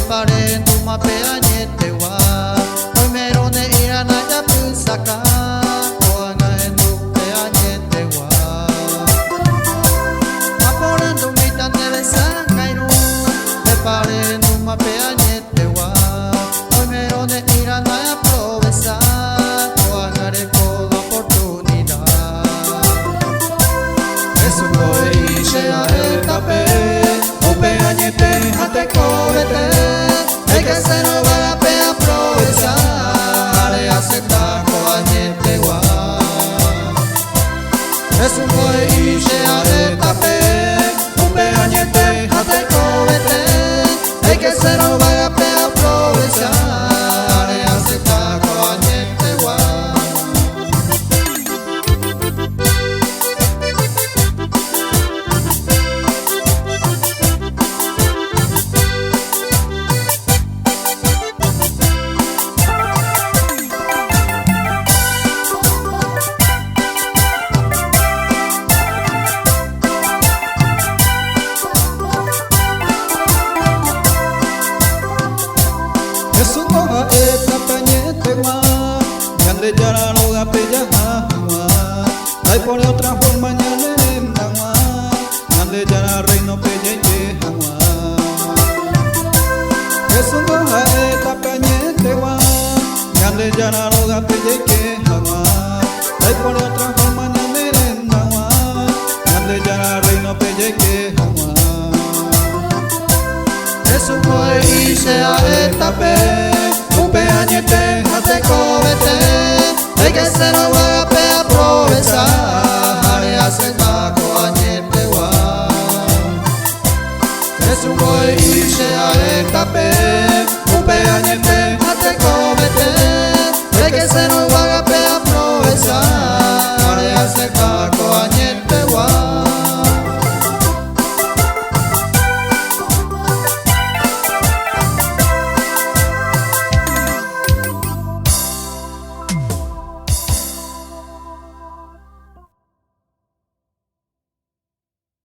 paren tu mapea nyetewa Oi merone irana ya pusaka Oanga endupea nyetewa Aporan tu mitan teresa kairu Me paren tu mapea nyetewa Oi merone irana ya aprovechar Oanga reco la oportunidad Es un goe y sea el tapé Añete, jate covete, hay que se no va a aprovechar, le hace taco añete gua. Es un boy y se de tapé, añete, jate covete, hay que se no va a aprovechar, le hace taco añete gua. Ya la loga pella hay por otra forma ya le nangwa ande ya la reino pella que hangwa eso no eta pañete wa ande ya la loga pella que hangwa hay por otra forma ya le nangwa ande ya la reino pella que hangwa eso fue y se eta pe añete hate covete hay que se no va a aprovechar y hace taco añete gua es un boy y se a tapé añete hate covete